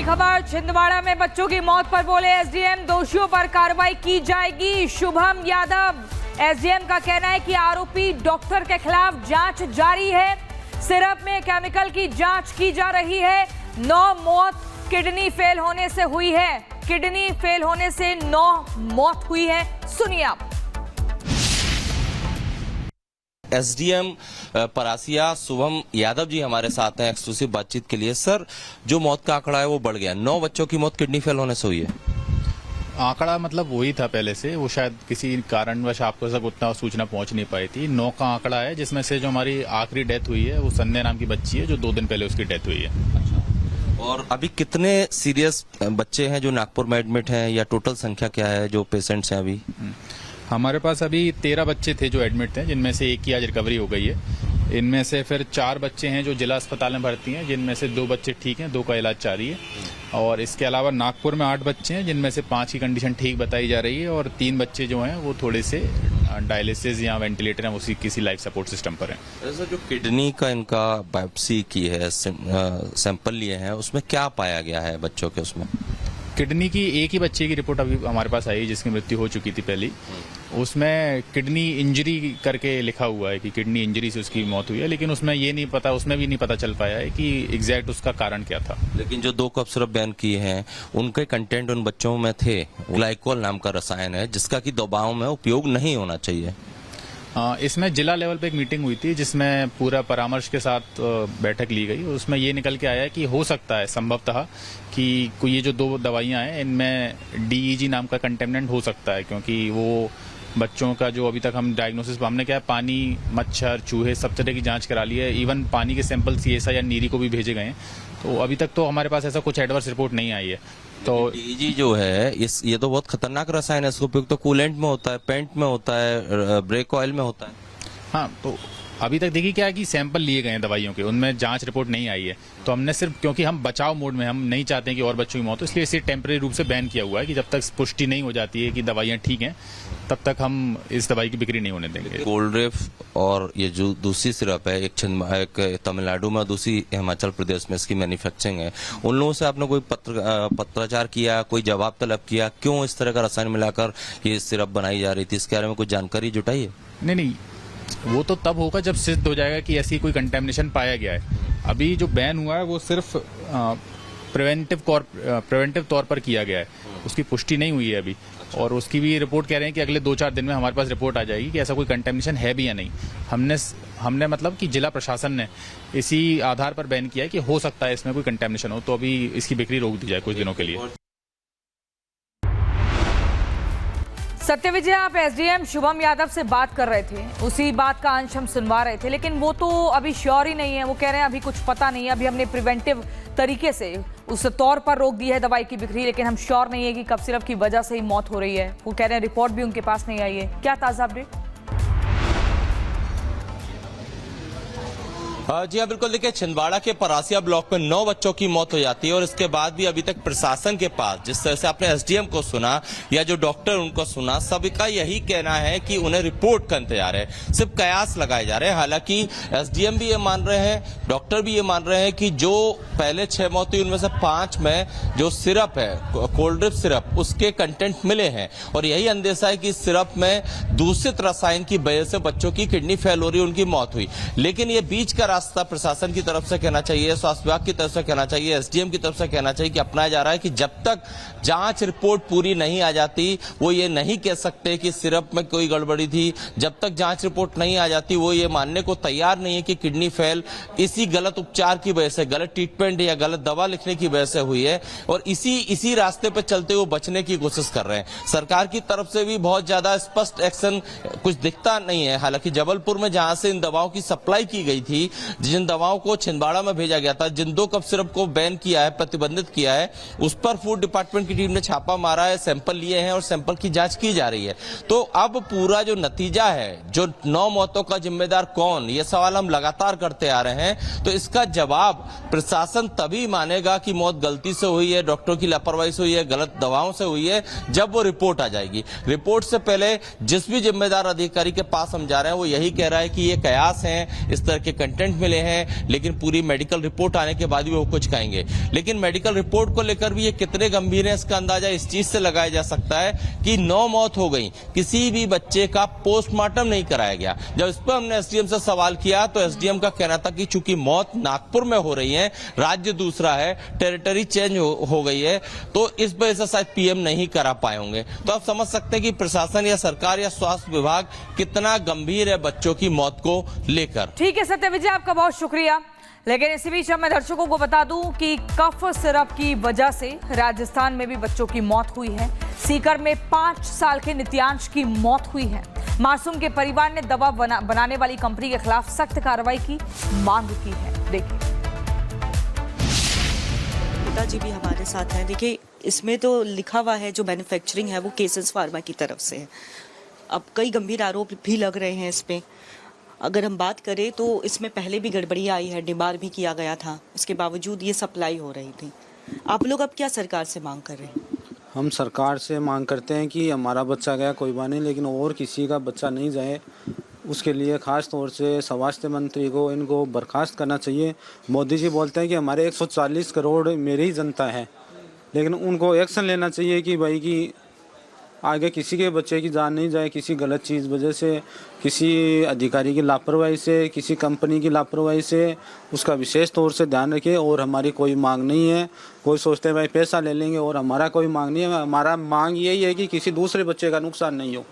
बड़ी खबर, छिंदवाड़ा में बच्चों की मौत पर बोले एसडीएम, दोषियों पर कार्रवाई की जाएगी। शुभम यादव, एसडीएम का कहना है कि आरोपी डॉक्टर के खिलाफ जांच जारी है। सिरप में केमिकल की जांच की जा रही है। 9 मौत किडनी फेल होने से हुई है। किडनी फेल होने से 9 मौत हुई है। सुनिए आप। एसडीएम परासिया शुभम यादव जी हमारे साथ हैं एक्सक्लूसिव बातचीत के लिए। सर, जो मौत का आंकड़ा है वो बढ़ गया, 9 बच्चों की मौत किडनी फेल होने से हुई है। आंकड़ा मतलब वही था पहले से, वो शायद किसी कारणवश आपको तक उतना सूचना पहुंच नहीं पाई थी। 9 का आंकड़ा है, जिसमें से जो हमारी आखिरी डेथ हुई है वो संध्या नाम की बच्ची है, जो 2 दिन पहले उसकी डेथ हुई है। अच्छा, और अभी कितने सीरियस बच्चे हैं जो नागपुर में एडमिट हैं, या टोटल संख्या क्या है जो पेशेंट्स हैं अभी? हमारे पास अभी 13 बच्चे थे जो एडमिट थे, जिनमें से 1 की आज रिकवरी हो गई है। इनमें से फिर 4 बच्चे हैं जो जिला अस्पताल में भर्ती हैं, जिनमें से 2 बच्चे ठीक हैं, 2 का इलाज जारी है। और इसके अलावा नागपुर में 8 बच्चे हैं, जिनमें से 5 की कंडीशन ठीक बताई जा रही है, और 3 बच्चे जो हैं वो थोड़े से डायलिसिस या वेंटिलेटर हैं, उसी किसी लाइफ सपोर्ट सिस्टम पर हैं। सर, जो किडनी का इनका बायोप्सी की है, सैंपल लिए हैं, उसमें क्या पाया गया है बच्चों के? उसमें किडनी की एक ही बच्चे की रिपोर्ट अभी हमारे पास आई, जिसकी मृत्यु हो चुकी थी पहली। उसमें किडनी इंजरी करके लिखा हुआ है कि किडनी इंजरी से उसकी मौत हुई है, लेकिन उसमें ये नहीं पता, उसमें भी नहीं पता चल पाया है कि एग्जैक्ट उसका कारण क्या था। लेकिन जो 2 कप सिरप बैन किए हैं, उनके कंटेंट उन बच्चों में थे ग्लाइकोल नाम का रसायन है, जिसका कि दवाओं में उपयोग नहीं होना चाहिए। इसमें जिला लेवल पे एक मीटिंग हुई थी, जिसमें पूरा परामर्श के साथ बैठक ली गई। उसमें ये निकल के आया कि हो सकता है संभवतः कि ये जो 2 दवाइयां हैं, इनमें डीईजी नाम का कंटेमिनेंट हो सकता है, क्योंकि वो बच्चों का जो अभी तक हम डायग्नोसिस, हमने क्या है, पानी, मच्छर, चूहे, सब तरह की जांच करा ली है। इवन पानी के सैंपल सीएसआई या नीरी को भी भेजे गए हैं। तो अभी तक तो हमारे पास ऐसा कुछ एडवर्स रिपोर्ट नहीं आई है। तो डीईजी जो है, ये तो बहुत खतरनाक रसायन है। इसका उपयोग तो कूलेंट में होता है, पेंट में होता है, ब्रेक ऑयल में होता है। हाँ, तो अभी तक देखिए क्या है कि सैंपल लिए गए हैं दवाइयों के, उनमें जांच रिपोर्ट नहीं आई है। तो हमने सिर्फ, क्योंकि हम बचाव मोड में, हम नहीं चाहते हैं कि और बच्चों की मौत हो, इसलिए इसे टेम्परेरी रूप से बैन किया हुआ है कि जब तक पुष्टि नहीं हो जाती है कि दवाइयां ठीक हैं, तब तक हम इस दवाई की बिक्री नहीं होने देंगे। कोल्ड्रिप और ये जो दूसरी सिरप है, एक तमिलनाडु में, दूसरी हिमाचल प्रदेश में इसकी मैन्युफैक्चरिंग है। उन लोगों से आपने कोई पत्राचार किया, कोई जवाब तलब किया, क्यों इस तरह का रसायन मिलाकर ये सिरप बनाई जा रही थी? इसके बारे में कुछ जानकारी जुटाई है? नहीं, वो तो तब होगा जब सिद्ध हो जाएगा कि ऐसी कोई कंटेमिनेशन पाया गया है। अभी जो बैन हुआ है वो सिर्फ प्रिवेंटिव तौर पर किया गया है, उसकी पुष्टि नहीं हुई है अभी। और उसकी भी रिपोर्ट कह रहे हैं कि अगले 2-4 दिन में हमारे पास रिपोर्ट आ जाएगी कि ऐसा कोई कंटेमिनेशन है भी या नहीं। हमने मतलब कि जिला प्रशासन ने इसी आधार पर बैन किया है कि हो सकता है इसमें कोई कंटेमिनेशन हो, तो अभी इसकी बिक्री रोक दी जाए कुछ दिनों के लिए। सत्यविजय, आप एसडीएम शुभम यादव से बात कर रहे थे, उसी बात का अंश हम सुनवा रहे थे, लेकिन वो तो अभी श्योर ही नहीं है। वो कह रहे हैं अभी कुछ पता नहीं है, अभी हमने प्रिवेंटिव तरीके से उस तौर पर रोक दी है दवाई की बिक्री, लेकिन हम श्योर नहीं है कि कफ सिरप की वजह से ही मौत हो रही है। वो कह रहे हैं रिपोर्ट भी उनके पास नहीं आई है। क्या ताजा अपडेट? जी हाँ, बिल्कुल। देखिए, छिंदवाड़ा के परासिया ब्लॉक में 9 बच्चों की मौत हो जाती है, और इसके बाद भी अभी तक प्रशासन के पास, जिस तरह से आपने एसडीएम को सुना या जो डॉक्टर उनको सुना, सबका यही कहना है कि उन्हें रिपोर्ट का इंतजार है, सिर्फ कयास लगाए जा रहे हैं। हालांकि एसडीएम भी ये मान रहे हैं, डॉक्टर भी ये मान रहे हैं कि जो पहले 6 मौत हुई उनमें से 5 में जो सिरप है, कोल्ड ड्रिप सिरप, उसके कंटेंट मिले हैं, और यही अंदेशा है कि इस सिरप में दूषित रसायन की वजह से बच्चों की किडनी फेल हो रही, उनकी मौत हुई। लेकिन ये बीच का रास्ता प्रशासन की तरफ से कहना चाहिए, स्वास्थ्य विभाग की तरफ से कहना चाहिए, एसडीएम की तरफ से कहना चाहिए कि अपनाया जा रहा है कि जब तक जांच रिपोर्ट पूरी नहीं आ जाती, वो ये नहीं कह सकते कि सिरप में कोई गड़बड़ी थी। जब तक जांच रिपोर्ट नहीं आ जाती, वो ये मानने को तैयार नहीं है कि किडनी फेल इसी गलत उपचार की वजह से, गलत ट्रीटमेंट या गलत दवा लिखने की वजह से हुई है, और इसी रास्ते पर चलते हुए बचने की कोशिश कर रहे हैं। सरकार की तरफ से भी बहुत ज्यादा स्पष्ट एक्शन कुछ दिखता नहीं है। हालांकि जबलपुर में जहां से इन दवाओं की सप्लाई की गई थी, जिन दवाओं को छिंदवाड़ा में भेजा गया था, जिन 2 कप सिरप को बैन किया है, प्रतिबंधित किया है, उस पर फूड डिपार्टमेंट की टीम ने छापा मारा है, सैंपल लिए हैं और सैंपल की जांच की जा रही है। तो अब पूरा जो नतीजा है, जो 9 मौतों का जिम्मेदार कौन, ये सवाल हम लगातार करते आ रहे हैं। तो इसका जवाब प्रशासन तभी मानेगा कि मौत गलती से हुई है, डॉक्टरों की लापरवाही से हुई है, गलत दवाओं से हुई है, जब वो रिपोर्ट आ जाएगी। रिपोर्ट से पहले जिस भी जिम्मेदार अधिकारी के पास हम जा रहे हैं, वो यही कह रहा है कि ये कयास हैं, इस तरह के कंटेंट कंटेंट मिले हैं, लेकिन पूरी मेडिकल रिपोर्ट आने के बाद भी वो कुछ कहेंगे। लेकिन मेडिकल रिपोर्ट को लेकर भी ये कितने गंभीर है, इसका अंदाजा इस चीज से लगाया जा सकता है कि 9 मौत हो गई, किसी भी बच्चे का पोस्टमार्टम नहीं कराया गया। जब इस पर हमने एसडीएम से सवाल किया तो एसडीएम का कहना था कि चूंकि मौत नागपुर में हो रही है, राज्य दूसरा है, टेरिटरी चेंज हो गई है, तो इस वजह से शायद पीएम नहीं करा पाए होंगे। तो आप समझ सकते हैं कि प्रशासन या सरकार या स्वास्थ्य विभाग कितना गंभीर है बच्चों की मौत को लेकर। ठीक है सत्य विजय, आपका बहुत शुक्रिया। लेकिन इसी बीच अब मैं दर्शकों को बता दूं कि कफ सिरप की वजह से राजस्थान में भी बच्चों की मौत हुई है। सीकर में 5 साल के नित्यांश की मौत हुई है। मासूम के परिवार ने दवा बनाने वाली कंपनी के खिलाफ सख्त कार्रवाई की मांग की है। देखिए, पिताजी भी हमारे साथ हैं। देखिए, इसमें तो लिखा हुआ है जो मैन्युफैक्चरिंग है वो केसेस फार्मा की तरफ से है। अब कई गंभीर आरोप भी लग रहे हैं इस पे। अगर हम बात करें तो इसमें पहले भी गड़बड़ी आई है, डिमार भी किया गया था, उसके बावजूद ये सप्लाई हो रही थी। आप लोग अब क्या सरकार से मांग कर रहे हैं? हम सरकार से मांग करते हैं कि हमारा बच्चा गया कोई बात नहीं, लेकिन और किसी का बच्चा नहीं जाए। उसके लिए खास तौर से स्वास्थ्य मंत्री को इनको बर्खास्त करना चाहिए। मोदी जी बोलते हैं कि हमारे 140 करोड़ मेरी ही जनता है, लेकिन उनको एक्शन लेना चाहिए कि भाई कि आगे किसी के बच्चे की जान नहीं जाए किसी गलत चीज़ वजह से, किसी अधिकारी की लापरवाही से, किसी कंपनी की लापरवाही से। उसका विशेष तौर से ध्यान रखिए। और हमारी कोई मांग नहीं है, कोई सोचते हैं भाई पैसा ले लेंगे, और हमारा कोई मांग नहीं है। हमारा मांग यही है कि किसी दूसरे बच्चे का नुकसान नहीं हो।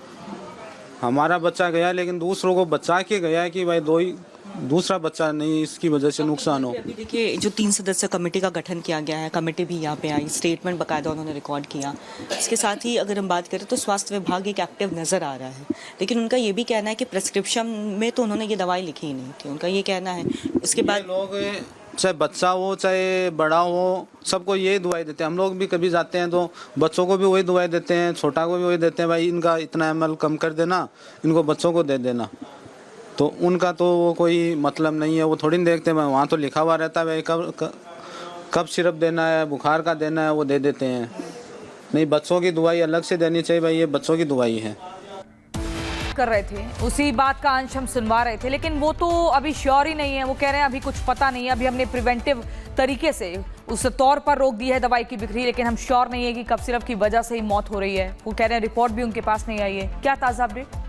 हमारा बच्चा गया लेकिन दूसरों को बचा के गया है कि भाई दूसरा बच्चा नहीं इसकी वजह से नुकसान हो। अभी देखिए, जो 3 सदस्य कमेटी का गठन किया गया है, कमेटी भी यहाँ पे आई, स्टेटमेंट बाकायदा उन्होंने रिकॉर्ड किया। इसके साथ ही अगर हम बात करें तो स्वास्थ्य विभाग एक एक्टिव नज़र आ रहा है, लेकिन उनका ये भी कहना है कि प्रिस्क्रिप्शन में तो उन्होंने ये दवाई लिखी ही नहीं थी। उनका ये कहना है। उसके बाद लोग चाहे बच्चा हो चाहे बड़ा हो, सबको यही दवाई देते हैं। हम लोग भी कभी जाते हैं तो बच्चों को भी वही दवाई देते हैं, छोटा को भी वही देते हैं, भाई इनका इतना ml कम कर देना, इनको बच्चों को दे देना। तो उनका तो वो कोई मतलब नहीं है, वो थोड़ी नहीं देखते हैं। वहाँ तो लिखा हुआ रहता है भाई कब सिरप देना है, बुखार का देना है, वो दे देते हैं। नहीं, बच्चों की दवाई अलग से देनी चाहिए भाई, ये बच्चों की दवाई है। कर रहे थे उसी बात का अंश हम सुनवा रहे थे, लेकिन वो तो अभी श्योर ही नहीं है। वो कह रहे हैं अभी कुछ पता नहीं है, अभी हमने प्रिवेंटिव तरीके से उस तौर पर रोक दी है दवाई की बिक्री, लेकिन हम श्योर नहीं है कि कफ सिरप की वजह से ही मौत हो रही है। वो कह रहे हैं रिपोर्ट भी उनके पास नहीं आई है। क्या ताजा अपडेट?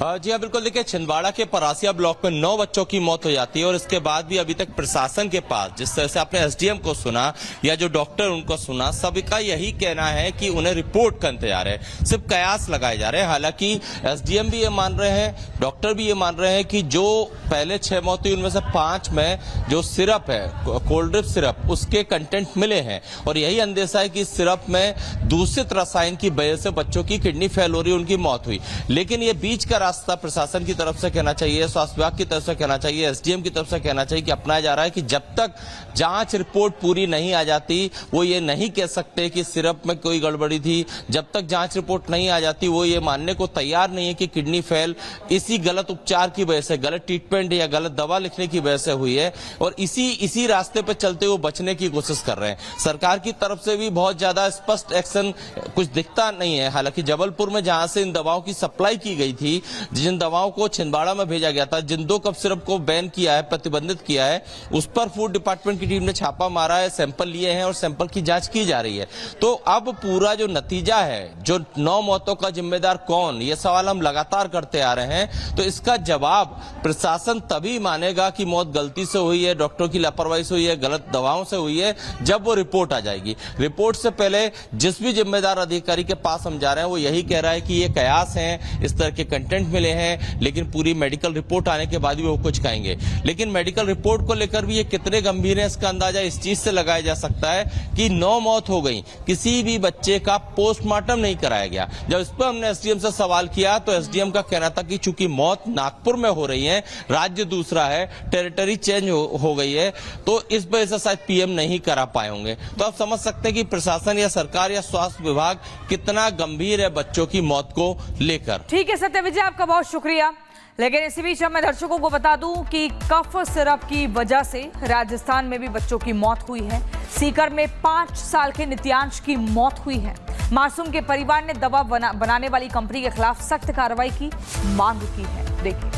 जी हाँ, बिल्कुल। देखिए, छिंदवाड़ा के परासिया ब्लॉक में 9 बच्चों की मौत हो जाती है और इसके बाद भी अभी तक प्रशासन के पास, जिस तरह से आपने एसडीएम को सुना या जो डॉक्टर उनको सुना, सबका यही कहना है कि उन्हें रिपोर्ट का इंतजार है, सिर्फ कयास लगाए जा रहे हैं। हालांकि एसडीएम भी ये मान रहे हैं, डॉक्टर भी ये मान रहे हैं कि जो पहले 6 मौत हुई उनमें से 5 में जो सिरप है, कोल्ड ड्रिप सिरप, उसके कंटेंट मिले हैं और यही अंदेशा है कि इस सिरप में दूषित रसायन की वजह से बच्चों की किडनी फेल हो रही, उनकी मौत हुई। लेकिन ये बीच का रास्ता प्रशासन की तरफ से कहना चाहिए, स्वास्थ्य विभाग की तरफ से कहना चाहिए, एसडीएम की तरफ से कहना चाहिए कि अपनाया जा रहा है कि जब तक जांच रिपोर्ट पूरी नहीं आ जाती वो ये नहीं कह सकते कि सिरप में कोई गड़बड़ी थी। जब तक जांच रिपोर्ट नहीं आ जाती वो ये मानने को तैयार नहीं है कि किडनी फेल इसी गलत उपचार की वजह से, गलत ट्रीटमेंट या गलत दवा लिखने की वजह से हुई है और इसी रास्ते पर चलते हुए बचने की कोशिश कर रहे हैं। सरकार की तरफ से भी बहुत ज्यादा स्पष्ट एक्शन कुछ दिखता नहीं है। हालांकि जबलपुर में जहां से इन दवाओं की सप्लाई की गई थी, जिन दवाओं को छिंदवाड़ा में भेजा गया था, जिन 2 कफ सिरप को बैन किया है, प्रतिबंधित किया है, उस पर फूड डिपार्टमेंट की टीम ने छापा मारा है, सैंपल लिए हैं और सैंपल की जांच की जा रही है। तो अब पूरा जो नतीजा है, जो 9 मौतों का जिम्मेदार कौन, ये सवाल हम लगातार करते आ रहे हैं। तो इसका जवाब प्रशासन तभी मानेगा कि मौत गलती से हुई है, डॉक्टरों की लापरवाही से हुई है, गलत दवाओं से हुई है, जब वो रिपोर्ट आ जाएगी। रिपोर्ट से पहले जिस भी जिम्मेदार अधिकारी के पास हम जा रहे हैं वो यही कह रहा है कि ये कयास हैं, इस तरह के कंटेंट मिले हैं, लेकिन पूरी मेडिकल रिपोर्ट आने के बाद भी वो कुछ कहेंगे। लेकिन मेडिकल रिपोर्ट को लेकर भी ये कितने गंभीर है, इसका अंदाजा इस चीज से लगाया जा सकता है कि 9 मौत हो गई, किसी भी बच्चे का पोस्टमार्टम नहीं कराया गया। जब इस पर हमने एसडीएम से सवाल किया तो एसडीएम का कहना था कि चूंकि मौत नागपुर में हो रही है, राज्य दूसरा है, टेरिटरी चेंज हो गई है, तो इस वजह से शायद पीएम नहीं करा पाए होंगे। तो आप समझ सकते हैं कि प्रशासन या सरकार या स्वास्थ्य विभाग कितना गंभीर है बच्चों की मौत को लेकर। ठीक है सत्य विजय, आपका बहुत शुक्रिया। लेकिन इसी बीच मैं दर्शकों को बता दूं कि कफ सिरप की वजह से राजस्थान में भी बच्चों की मौत हुई है। सीकर में 5 साल के नित्यांश की मौत हुई है। मासूम के परिवार ने दवा बनाने वाली कंपनी के खिलाफ सख्त कार्रवाई की मांग की है। देखिए।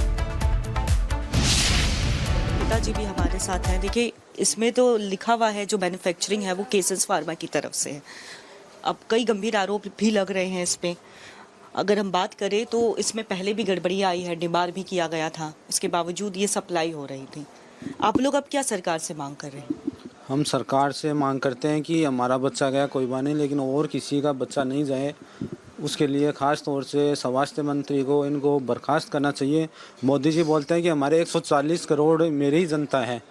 पिताजी भी हमारे साथ हैं। देखिए, इसमें तो लिखा हुआ है जो मैन्युफैक्चरिंग है वो केसेस फार्मा की तरफ से है। अब कई गंभीर आरोप भी लग रहे हैं इस पे। अगर हम बात करें तो इसमें पहले भी गड़बड़ियाँ आई है, डिमार भी किया गया था, उसके बावजूद ये सप्लाई हो रही थी। आप लोग अब क्या सरकार से मांग कर रहे हैं? हम सरकार से मांग करते हैं कि हमारा बच्चा गया कोई बात नहीं, लेकिन और किसी का बच्चा नहीं जाए, उसके लिए ख़ास तौर से स्वास्थ्य मंत्री को इनको बर्खास्त करना चाहिए। मोदी जी बोलते हैं कि हमारे 140 करोड़ मेरी ही जनता है,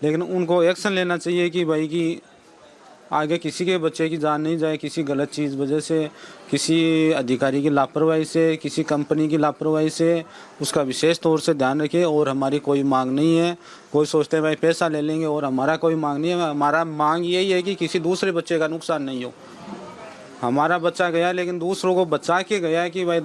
लेकिन उनको एक्शन लेना चाहिए कि भाई कि आगे किसी के बच्चे की जान नहीं जाए किसी गलत चीज़ वजह से, किसी अधिकारी की लापरवाही से, किसी कंपनी की लापरवाही से। उसका विशेष तौर से ध्यान रखिए। और हमारी कोई मांग नहीं है, कोई सोचते हैं भाई पैसा ले लेंगे, और हमारा कोई मांग नहीं है। हमारा मांग यही है कि किसी दूसरे बच्चे का नुकसान नहीं हो। हमारा बच्चा गया लेकिन दूसरों को बचा के गया है कि भाई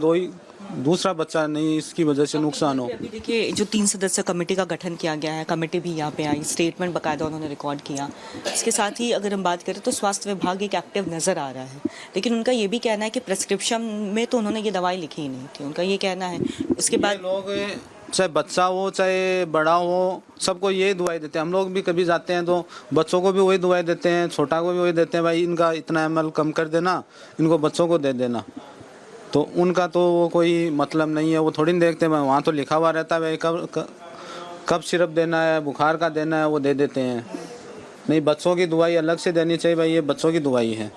दूसरा बच्चा नहीं इसकी वजह से नुकसान हो। अभी देखिए, जो 3 सदस्य कमेटी का गठन किया गया है, कमेटी भी यहाँ पे आई, स्टेटमेंट बाकायदा उन्होंने रिकॉर्ड किया। इसके साथ ही अगर हम बात करें तो स्वास्थ्य विभाग एक एक्टिव नज़र आ रहा है, लेकिन उनका ये भी कहना है कि प्रेस्क्रिप्शन में तो उन्होंने ये दवाई लिखी ही नहीं थी, उनका ये कहना है। उसके बाद लोग चाहे बच्चा हो चाहे बड़ा हो सबको यही दवाई देते हैं। हम लोग भी कभी जाते हैं तो बच्चों को भी वही दवाई देते हैं, छोटा को भी वही देते हैं, भाई इनका इतना ml कम कर देना, इनको बच्चों को दे देना। तो उनका तो वो कोई मतलब नहीं है, वो थोड़ी नहीं देखते हैं। वहाँ तो लिखा हुआ रहता है भाई कब सिरप देना है, बुखार का देना है, वो दे देते हैं। नहीं, बच्चों की दवाई अलग से देनी चाहिए भाई, ये बच्चों की दवाई है।